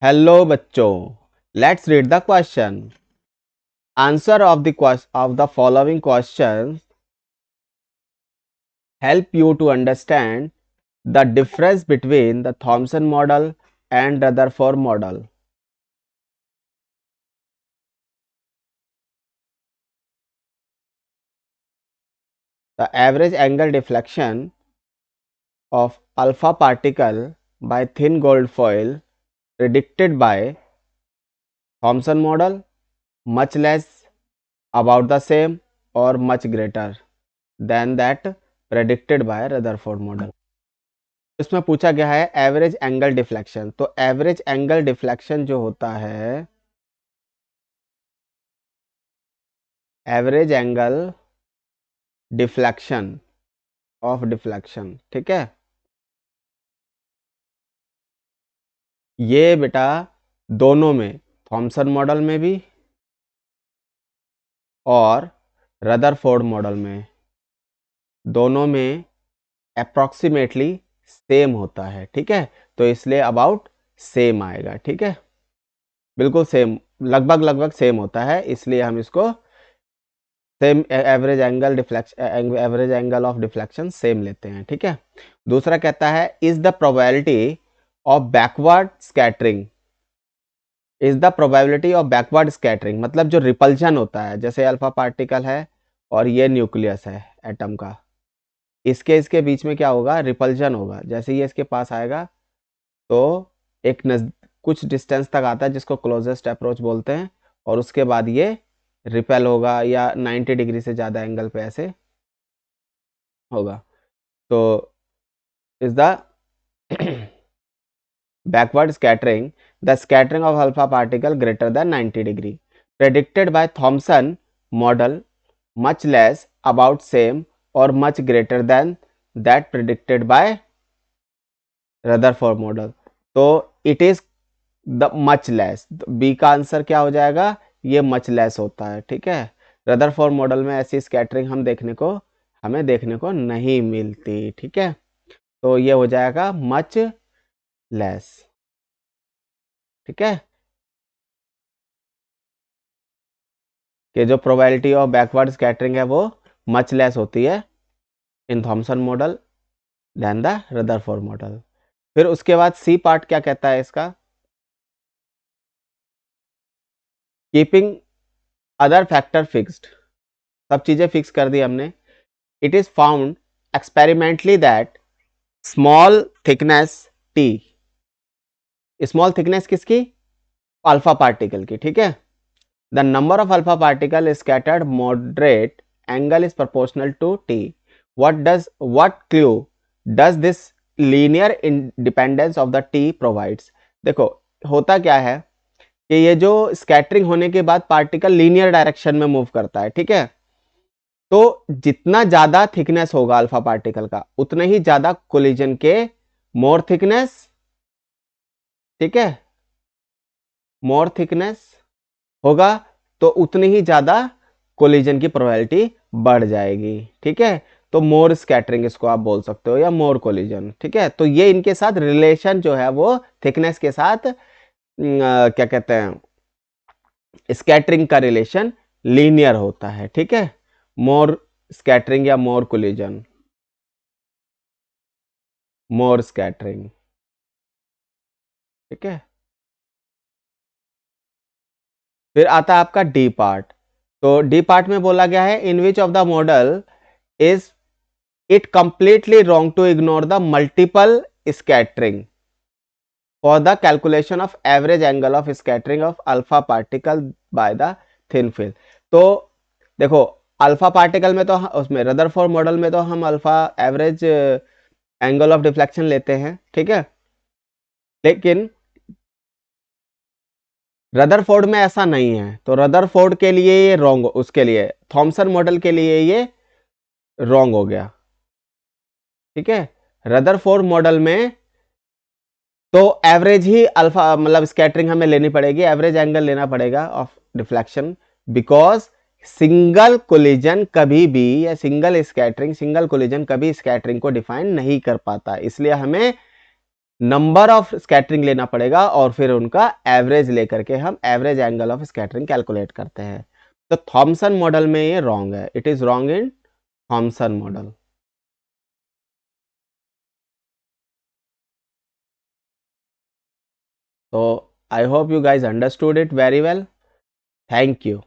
Hello bachcho. Let's read the question. Answer of the following questions help you to understand the difference between the Thomson model and Rutherford model. The average angle deflection of alpha particle by thin gold foil predicted by Thomson model, much less, about the same, or much greater than that predicted by Rutherford model. इसमें पूछा गया है average angle deflection. तो average angle deflection जो होता है, average angle deflection of deflection, ठीक है, ये बेटा दोनों में, थॉमसन मॉडल में भी और रदरफोर्ड मॉडल में, दोनों में अप्रॉक्सीमेटली सेम होता है, ठीक है। तो इसलिए अबाउट सेम आएगा, ठीक है, बिल्कुल सेम, लगभग लगभग सेम होता है, इसलिए हम इसको same average angle deflection, average angle of deflection same लेते हैं, ठीक है। दूसरा कहता है is the probability of backward scattering, is the probability of backward scattering, मतलब जो रिपल्शन होता है, जैसे अल्फा पार्टिकल है और ये न्यूक्लियस है एटम का, इसके बीच में क्या होगा, रिपल्शन होगा। जैसे ये इसके पास आएगा तो एक कुछ डिस्टेंस तक आता है जिसको क्लोजेस्ट अप्रोच बोलते हैं, और उसके बाद ये रिपेल होगा या 90 डिग्री से ज़्यादा एंगल पे ऐसे होगा। तो is the backward scattering, the scattering of alpha particle greater than 90 degree predicted by Thomson model, much less, about same, और much greater than that predicted by Rutherford model. तो it is the much less, B का answer क्या हो जाएगा, ये much less होता है, ठीक है। रदरफोर्ड मॉडल में ऐसी स्कैटरिंग हमें देखने को नहीं मिलती, ठीक है। तो ये हो जाएगा मच लेस, ठीक है, कि जो प्रोबेबिलिटी ऑफ बैकवर्ड स्कैटरिंग है वो मच लेस होती है in Thomson model than the Rutherford model. फिर उसके बाद सी पार्ट क्या कहता है इसका, कीपिंग अदर फैक्टर फिक्स्ड, सब चीजें फिक्स कर दी हमने। It is found experimentally that small thickness t, small thickness किसकी, अल्फा पार्टिकल की, ठीक है, the number of alpha particle scattered moderate angle is proportional to t. what clue does this linear independence of the t provides। देखो होता क्या है कि ये जो स्कैटरिंग होने के बाद पार्टिकल लीनियर डायरेक्शन में मूव करता है, ठीक है। तो जितना ज्यादा थिकनेस होगा अल्फा पार्टिकल का, उतने ही ज्यादा कोलिजन के, मोर थिकनेस, ठीक है, मोर थिकनेस होगा तो उतनी ही ज्यादा कोलिजन की प्रोबेबिलिटी बढ़ जाएगी, ठीक है। तो मोर स्कैटरिंग इसको आप बोल सकते हो, या मोर कोलिजन, ठीक है। तो ये इनके साथ रिलेशन जो है वो थिकनेस के साथ क्या कहते हैं, स्कैटरिंग का रिलेशन लीनियर होता है, ठीक है। मोर स्कैटरिंग या मोर कोलिजन, मोर स्कैटरिंग, ठीक है। फिर आता है आपका डी पार्ट। तो डी पार्ट में बोला गया है in which of the model is it completely wrong to ignore the multiple scattering for the calculation of average angle of scattering of alpha particle by the thin film. तो देखो alpha particle में तो उसमें Rutherford model में तो हम alpha average angle of deflection लेते हैं, ठीक है, लेकिन रदरफोर्ड में ऐसा नहीं है। तो रदरफोर्ड के लिए ये रॉन्ग, उसके लिए थॉमसन मॉडल के लिए ये रॉन्ग हो गया, ठीक है। रदरफोर्ड मॉडल में तो एवरेज ही अल्फा, मतलब स्कैटरिंग हमें लेनी पड़ेगी, एवरेज एंगल लेना पड़ेगा of deflection, because single collision कभी भी, या सिंगल कोलिजन कभी स्कैटरिंग को डिफाइन नहीं कर पाता, इसलिए हमें नंबर ऑफ स्कैटरिंग लेना पड़ेगा और फिर उनका एवरेज लेकर के हम average angle of scattering calculate करते हैं। तो थॉमसन मॉडल में ये रॉन्ग है, it is wrong in Thomson model. So I hope you guys understood it very well. Thank you.